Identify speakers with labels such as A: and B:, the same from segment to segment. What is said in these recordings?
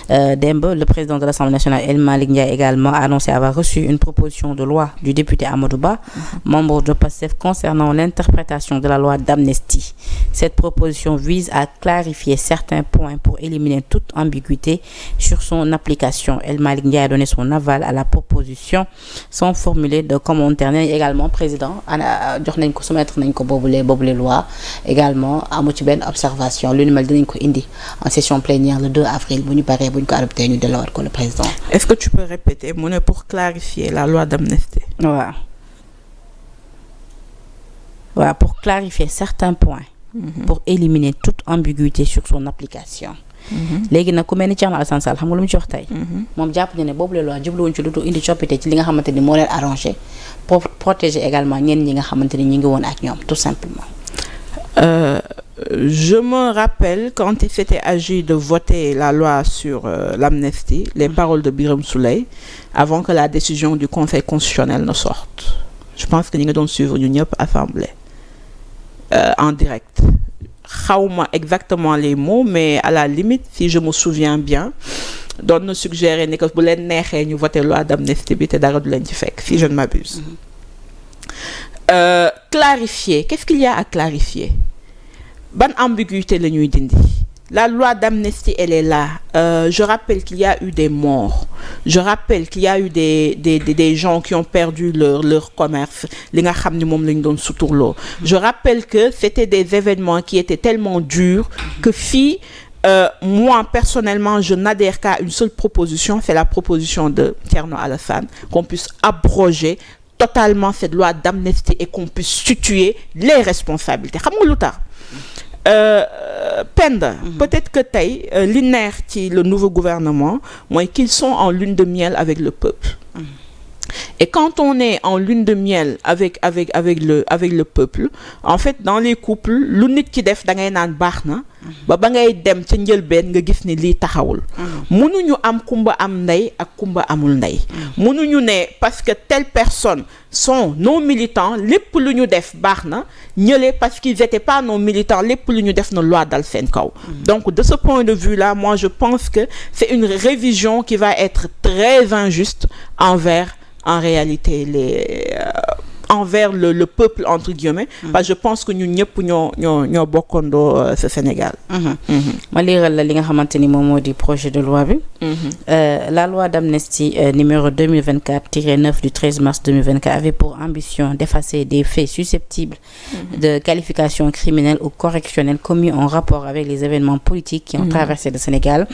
A: Dembe, le président de l'Assemblée nationale, El Malick Ndiaye, également a annoncé avoir reçu une proposition de loi du député Amadou Ba, membre de PASTEF, concernant l'interprétation de la loi d'amnistie. Cette proposition vise à clarifier certains points pour éliminer toute ambiguïté sur son application. El Malick Ndiaye a donné son aval à la proposition sans formuler de commentaires. Également, président, jox nañ ko soumettre nañ ko boobule loi également amu ci benn observation lu ni mel dinañ ko indi en session plénière le 2 avril bu ñu paree bu ñu ko adopté ñu delluwaat ko le président.
B: Est-ce que tu peux répéter mu ne pour clarifier la loi d'amnistie?
A: waaw pour clarifier certains points. Pour éliminer toute ambiguïté sur son application. léegi nag ku mel ni Thierno Alassane Sall xam nga lu mu ci wax tey. moom jàpp na ne boobu la loi jubluwuñ ci lu indi coppite ci li nga xamante ni moo leen arrangé pour protéger également ñenn ñi nga xamante ni ñu ngi woon ak ñoom tout simplement.
B: Je me rappelle quand il s'était agi de voter la loi sur l'amnistie, les paroles de Birame Souleye avant que la décision du Conseil constitutionnel ne sorte. Je pense que ñu ngi doon suivre ñu ñëpp assemblée en direct. Xawma exactement les mots, mais à la limite, si je me souviens bien, doon na suggérer ni que bu leen neexee ñu voter loi d'amnistie bi te dara du leen ci fekk, si je ne m'abuse. Clarifier, qu'est-ce qu'il y a à clarifier? Ban ambiguïté la ñuy dindi? La loi d'amnistie, elle est là. Je rappelle qu'il y a eu des morts. Je rappelle qu'il y a eu des gens qui ont perdu leur commerce. Li nga xam ni moom lañ doon suturloo. Je rappelle que c'était des événements qui étaient tellement durs que moi, personnellement, je n'adhère qu'à une seule proposition. C'est la proposition de Thierno Alassane, qu'on puisse abroger totalement cette loi d'amnistie et qu'on puisse situer les responsabilités. Xam nga lu tax? Penda, peut-être que tey li neex ci le nouveau gouvernement mooy qu'ils sont en lune de miel avec le peuple. Et quand on est en lune de miel avec le peuple, en fait dans les couples lu nit ki def da ngay naan baax na ba ngay dem ca njëlbeen nga gis ni lii taxawul. mënuñu am kumba am ndey ak kumba amul ndey. mënuñu ne parce que telle personne sont nos militants lépp lu ñu def baax na ñële parce qu'ils étaient pas nos militants lépp lu ñu def na loi dal seen kaw. Donc de ce point de vue là, moi je pense que c'est une révision qui va être très injuste envers en réalité envers le peuple entre guillemets, parce que je pense que ñun ñëpp ñoo bokkandoo ce Sénégal.
A: ma liiral la li nga xamante ni moom moo di projet de loi bi. La loi d'amnistie numéro 2024-9 du 13 mars 2024 avait pour ambition d'effacer des faits susceptibles de qualification criminelle ou correctionnelle commis en rapport avec les événements politiques qui ont traversé le Sénégal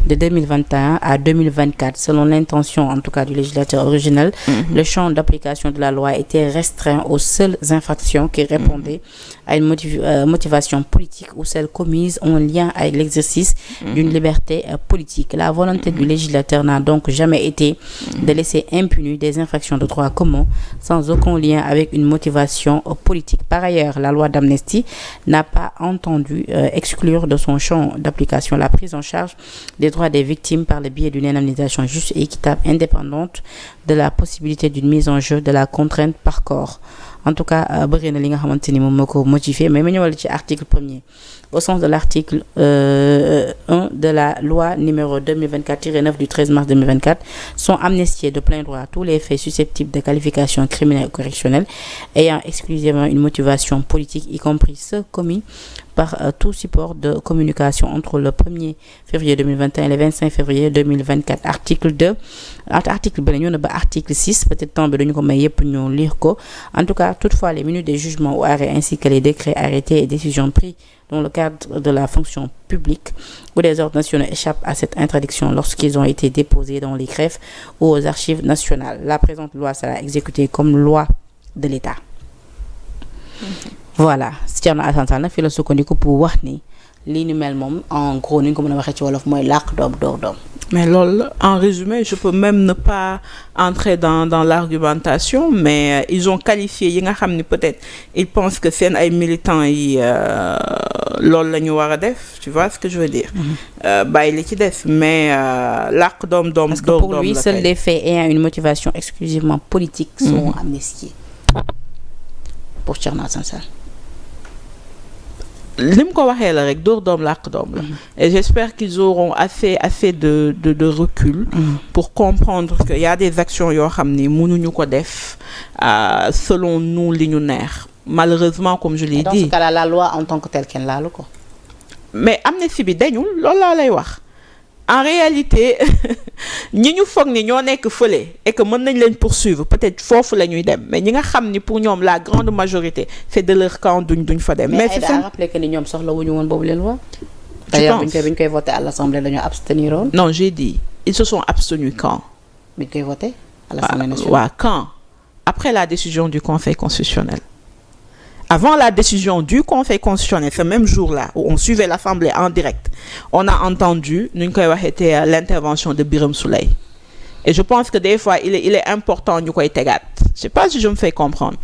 A: de 2021 à 2024. Selon l'intention en tout cas du législateur original, le champ d'application de la loi était restreint aux seules infractions qui répondaient à une motivation politique ou celles commises en lien avec l'exercice d'une liberté politique. La volonté du législateur n'a donc jamais été de laisser impunis des infractions de droit commun sans aucun lien avec une motivation politique. Par ailleurs, la loi d'amnistie n'a pas entendu exclure de son champ d'application la prise en charge des droits des victimes par le biais d'une indemnisation juste et équitable, indépendante de la possibilité d'une mise en jeu de la contrainte par corps. En tout cas bëri na li nga xamante ni moom moo ko motivé, mais ma ñëwal ci article 1er. Au sens de l'article 1 de la loi numéro 2024-9 du 13 mars 2024, sont amnistiés de plein droit tous les faits susceptibles de qualification criminelle ou correctionnelle ayant exclusivement une motivation politique, y compris ceux commis par tout support de communication entre le 1er février 2021 et le 25 février 2024. Article 2, article ba ñu ne ba article 6, peut-être temps bi dañu ko may yépp ñu lire ko. En tout cas, toutefois, les minutes des jugements ou arrêts ainsi que les décrets, arrêtés et décisions pris dans le cadre de la fonction publique ou des ordres nationaux échappent à cette interdiction lorsqu'ils ont été déposés dans les greffes ou aux archives nationales. La présente loi sera exécutée comme loi de l'État. Voilà, Thierno Alassane Sall nag fii la sukkandiku pour wax ni lii ni mel moom en gros ni ñu ko mën a waxee ci wolof mooy làq doom door doom.
B: Mais loolu, en résumé, je peux même ne pas entrer dans l'argumentation, mais ils ont qualifié yi nga xam ni peut-être ils pensent que seen ay militants yi loolu la ñu war a def, tu vois ce que je veux dire. Bàyyi li ci des, mais làq doom door doom.
A: Parce que pour lui, seuls les faits ayant une motivation exclusivement politique sont amnistiés. Pour Thierno Alassane Sall.
B: li mu ko waxee la rek dóor doom làq doom la. Et j'espère qu'ils auront assez de recul. Pour comprendre que y a des actions yoo xam ni mënuñu ko def selon nous li ñu neex. Malheureusement comme je l'ai dit.
A: Dans ce cas-là, la loi en tant que telle kenn laalu ko.
B: Mais amnistie bi dañul loolu laa lay wax. En réalité ñi ñu foog ni ñoo nekk fële et que mën nañ leen poursuivre peut-être foofu la ñuy dem mais ñi nga xam ni pour ñoom la grande majorité c'est de leur camp duñ fa dem.
A: Mais c'est rappelé que ni ñoom soxla wuñu woon boobu leen loi. D'ailleurs bi ñu koy voté à l'Assemblée dañoo abstenir woon.
B: Non, j'ai dit ils se sont abstenus quand.
A: bi ñu koy voté à l'Assemblée nationale.
B: waaw quand après la décision du Conseil constitutionnel. Avant la décision du Conseil constitutionnel, ce même jour-là, où on suivait l'Assemblée en direct, on a entendu l'intervention de Birame Souleye. Et je pense que des fois, il est important de nous tegat. Je ne sais pas si je me fais comprendre.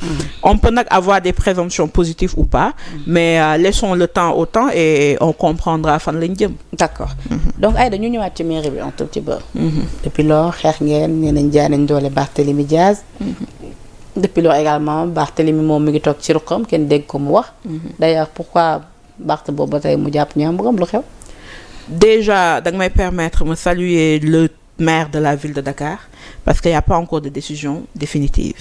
B: On peut avoir des présomptions positives ou pas, mais laissons le temps au temps et on comprendra fan lañ jëm.
A: D'accord. Donc Aïda ñu ñëwaat ci mairie bi un tout petit peu. Depuis lors xeex ngeen nee nañ jaay nañ doole Barthélémy Diaz. Depuis lors également Barthélémy moom mi ngi toog ci ruqam kenn dégg ko mu wax. D'ailleurs pourquoi Barth boobu ba tey mu jàpp ñaamburam lu xew.
B: Déjà da nga may permettre me saluer le maire de la ville de Dakar parce qu'il n'y a pas encore de décision définitive.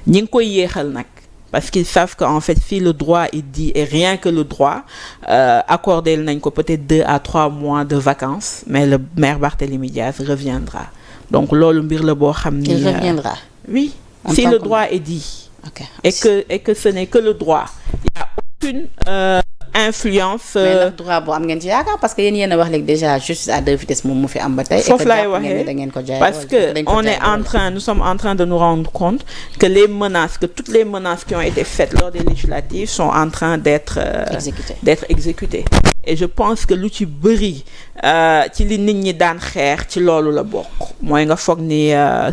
B: ñi ngi koy yéexal nag parce qu'ils savent qu'en fait si le droit il dit et rien que le droit accordé nañ ko peut-être 2 à 3 mois de vacances mais le maire Barthélémy Diaz reviendra donc loolu mbir la boo xam ni.
A: Il reviendra.
B: Oui. Si le droit est dit.
A: Okay.
B: Et que ce n'est que le droit. Il n'y a aucune influence.
A: Mais le droit boo am ngeen ci yaakaar parce que yéen a wax léegi déjà justice à 2 vitesses moom mu fi am ba tey.
B: Foofu laay waxee parce que nous sommes en train de nous rendre compte que toutes les menaces qui ont été faites lors des législatives sont en train d'être exécutées. Et je pense que lu ci bëri ci li nit ñi daan xeex ci loolu la bokk mooy nga foog ni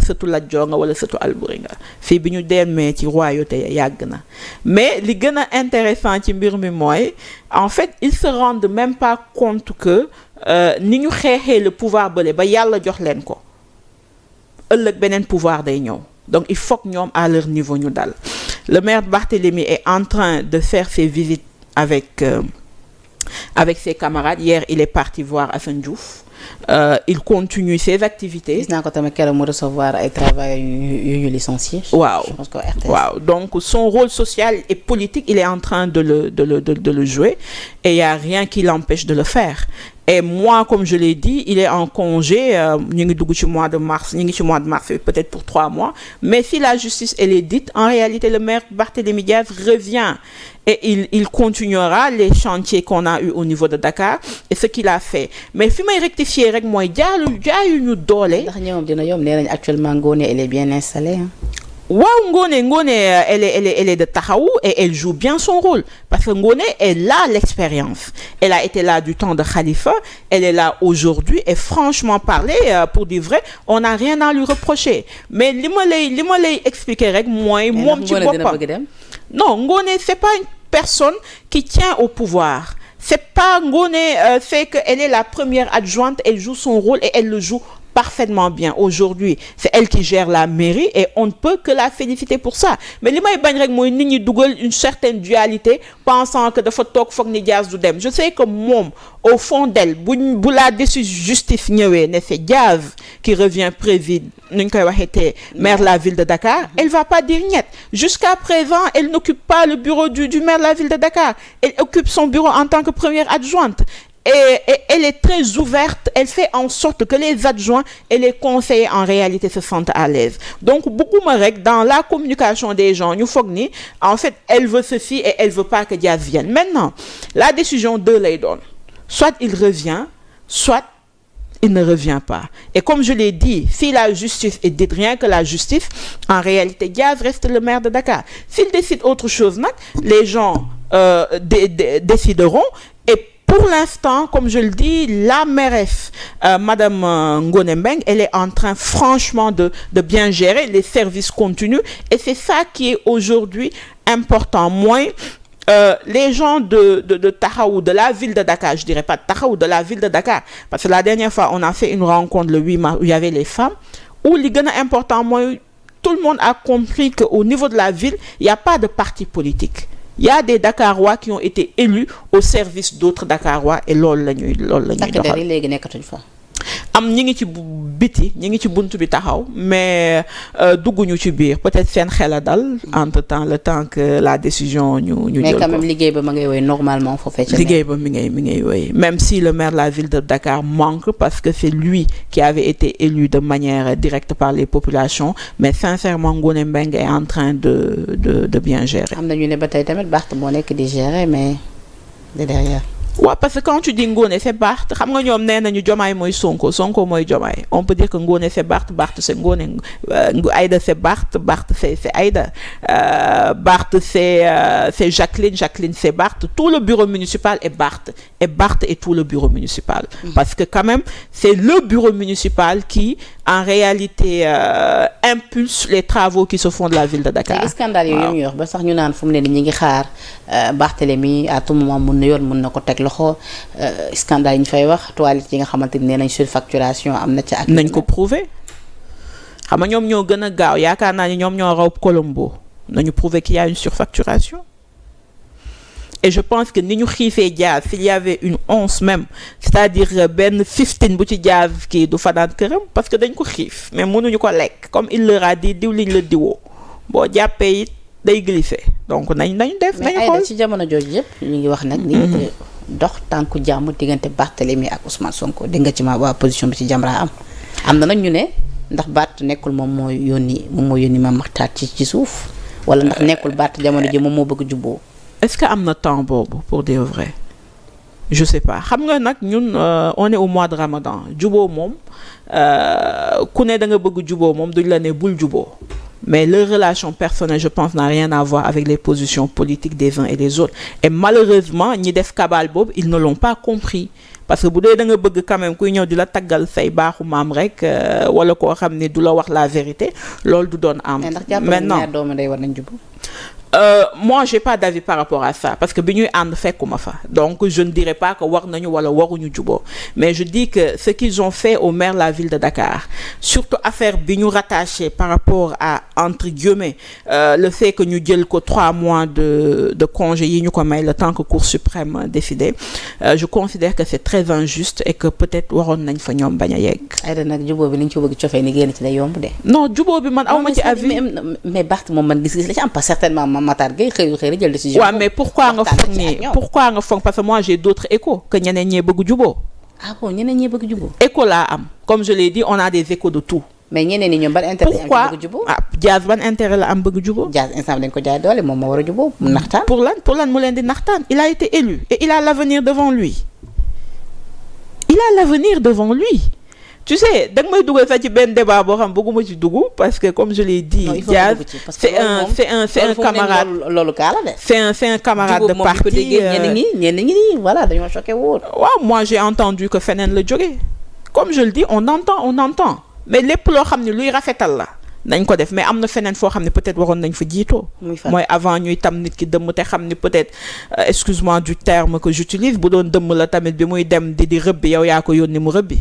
B: sëtu Lat Joor nga wala sëtu Alboury nga fii bi ñu demee ci royauté yàgg na mais li gën a intéressant ci mbir mi mooy en fait ils se rendent même pas compte que ni ñu xeexee le pouvoir bële ba yàlla jox leen ko ëllëg beneen pouvoir day ñëw donc il faut que ñoom à leur niveau ñu dal. Le maire Barthélémy est en train de faire ses visites avec ses camarades. Hier, il est parti voir Assane Diouf. Il continue ses activités.
A: Gis naa ko tamit keroog mu recevoir ay travailleurs yu ñu licenciés.
B: Waaw.
A: Je pense que RTS.
B: Waaw. Donc son rôle social et politique, il est en train de le jouer et il y a rien qui l'empêche de le faire. Et moi, comme je l'ai dit, il est en congé, ñu ngi dugg ci mois de mars peut-être pour 3 mois. Mais si la justice elle est dite, en réalité, le maire Barthélémy Diaz revient et il continuera les chantiers qu'on a eu au niveau de Dakar et ce qu'il a fait. Mais fi may rectifier rek mooy jaayuñu doole.
A: Ndax ñoom dina yomb nee nañ actuellement Ngoné elle est bien installée.
B: Waaw, Ngoné elle est de Taxawu et elle joue bien son rôle parce que Ngoné elle a l'expérience. Elle a été là du temps de Khalifa, elle est là aujourd'hui et franchement parler pour dire vrai, on n'a rien à lui reprocher. Mais li ma lay expliquer rek mooy moom ci boppam. Non, Ngoné c'est pas une personne qui tient au pouvoir. C'est pas Ngoné, c'est qu'elle est la première adjointe, elle joue son rôle et elle le joue parfaitement bien. Aujourd'hui, c'est elle qui gère la mairie et on ne peut que la féliciter pour ça. Mais li may bañ rek mooy nit ñi dugal une certaine dualité pensant que dafa toog foog ni Diaz du dem. Je sais que moom au fond d'elle bu la décision justice ñëwee ne c'est Diaz qui revient préside nu ñu koy waxee te maire de la ville de Dakar, elle va pas dire niet. Jusqu'à présent, elle n'occupe pas le bureau du maire de la ville de Dakar. Elle occupe son bureau en tant que première adjointe. Et elle est très ouverte, elle fait en sorte que les adjoints et les conseillers en réalité se sentent à l'aise. Donc beaucoup rek dans la communication des gens ñu foog ni en fait elle veut ceci et elle veut pas que Diaz vienne. Maintenant la décision de lay doon soit il revient soit il ne revient pas. Et comme je l'ai dit, si la justice est dite, rien que la justice, en réalité Diaz reste le maire de Dakar. S'il décide autre chose nag les gens décideront. Et pour l'instant, comme je le dis, la mairesse, Madame Ngoné Mbengue, elle est en train franchement de bien gérer les services continus et c'est ça qui est aujourd'hui important. Moi, les gens de Taxawu, de la ville de Dakar, je dirais pas de Taxawu, de la ville de Dakar, parce que la dernière fois, on a fait une rencontre le 8 mars où il y avait les femmes, où li gën a important, moi, tout le monde a compris qu'au niveau de la ville, il n'y a pas de parti politique. y a des Dakarois qui ont été élus au service d'autres Dakarois et loolu la ñuy doxal.
A: léegi nekkatuñ fa.
B: am ñi ngi ci biti ñi ngi ci buntu bi taxaw mais dugguñu ci biir peut-être seen xel a dal entre-temps le temps que la décision ñu jël ko.
A: mais quand même liggéey ba ma ngay woy normalement foofee ca
B: liggéey ba mi ngay woy même si le maire de la ville de Dakar manque parce que c'est lui qui avait été élu de manière directe par les populations mais sincèrement Ngoné Mbengue est en train de bien gérer.
A: am na ñu ne ba tey tamit Barth moo nekk di gérer mais de derrière.
B: waaw parce que quand tu dis Ngoné c'est Barth xam nga ñoom nee nañu Diomaye mooy Sonko mooy Diomaye on peut dire que Ngoné c'est Barth c'est Ngoné Aïda c'est Barth c'est Aïda Barth c'est Jacqueline c'est Barth tout le bureau municipal est Barth et Barth est tout le bureau municipal parce que quand même c'est le bureau municipal qui en réalité impulse les travaux qui se font de la ville de Dakar.
A: scandale yooyu ñu wax ba sax ñu naan fu mu ne ñi ngi xaar Barthélémy à tout moment mun na ko teg loxo scandale yi ñu fay wax toilettes yi nga xamante ni nee nañ surfacturation am na ca ak
B: nañ ko prouver xam nga ñoom ñoo gën a gaaw yaakaar naa ni ñoom ñoo raw Colombo nañu prouver qu'il y a une surfacturation et je pense que ni ñu xiifee gaz s'il y avait une once même c'est-à-dire benn 15 bu ci gaz kii du fanaan këram parce que dañ ko xiif mais mënuñu ko lekk comme il leur a dit diwliñ la diwoo boo jàppee it day glisser donc nañ def nañu xool
A: mais ci jamono jooju yëpp ñu ngi wax nag ni dox tànku jàmm diggante Barthélémy ak Ousmane Sonko dégg nga ci ma waa position bi ci Jamra am na nag ñu ne ndax Barth nekkul moom moo yónni Mame Makhtar ci suuf wala ndax nekkul Barth jamono ji moom moo bëgg jubboo.
B: est-ce que am na temps boobu pour dire vrai je sais pas xam nga nag ñun on est au mois de Ramadan juboo moom ku ne da nga bëgg juboo moom duñ la ne bul juboo mais leur relation personnelle je pense n'a rien à voir avec les positions politiques des uns et des autres et malheureusement ñi def kabal boobu ils ne l'ont pas compris parce que bu dee da nga bëgg quand même kuy ñëw di la taggal say baaxu maam rek wala koo xam ne du la wax la vérité loolu du doon am.
A: maintenant doomu day war nañ juboo.
B: Moi j'ai pas d'avis par rapport à ça parce que bi ñuy ànd fekkuma fa donc je ne dirais pas que war nañu wala waruñu juboo mais je dis que ce qu'ils ont fait au maire de la ville de Dakar surtout affaire bi ñu rattaché par rapport à entre guillemets le fait que ñu jël ko 3 mois de congé yi ñu ko may le temps que Cour suprême décidé je considère que c'est très injuste et que peut-être waroon nañ fa ñoom bañ a yegg.
A: ay nag juboo bi ni ñu ci bëgg cofee ni génn ci day yomb de.
B: non juboo bi man awma ci avis
A: mais Barth moom man gis-gis la ci am pas certainement Matar Gueye xëy jël décision.
B: waaw mais pourquoi nga foog parce que moi j'ai d'autres échos que ñeneen ñee bëgg juboo.
A: ah bon ñeneen ñee bëgg juboo.
B: écho laa am comme je l'ai dit on a des échos de tout.
A: mais ñeneen ñi ñoom ban intérêt la am bëgg juboo.
B: Diaz ban intérêt la am bëgg juboo.
A: Diaz instant dañ ko jaay doole moom moo war a juboo mu naxtaan.
B: pour lan mu leen di naxtaan il a été élu et il a l'avenir devant lui. Tu sais da nga may dugal sax ci benn débat boo xam bëgguma ci dugg parce que comme je l'ai dit Diaz c'est un camarade
A: loolu kaa la de
B: c'est un camarade de parti
A: ñenn ñi voilà dañoo choqué woon.
B: waaw moi j'ai entendu que feneen la jógee comme je le dis on entend mais lépp loo xam ne luy rafetal la nañ ko def mais am na feneen foo xam ne peut-être waroon nañ fa jiitoo mooy avant ñuy tam nit ki dëmm te xam ni peut-être excuse-moi du terme que j'utilise bu doon dëmm la tamit bi muy dem di rëbbi yow yaa ko yónni mu rëbbi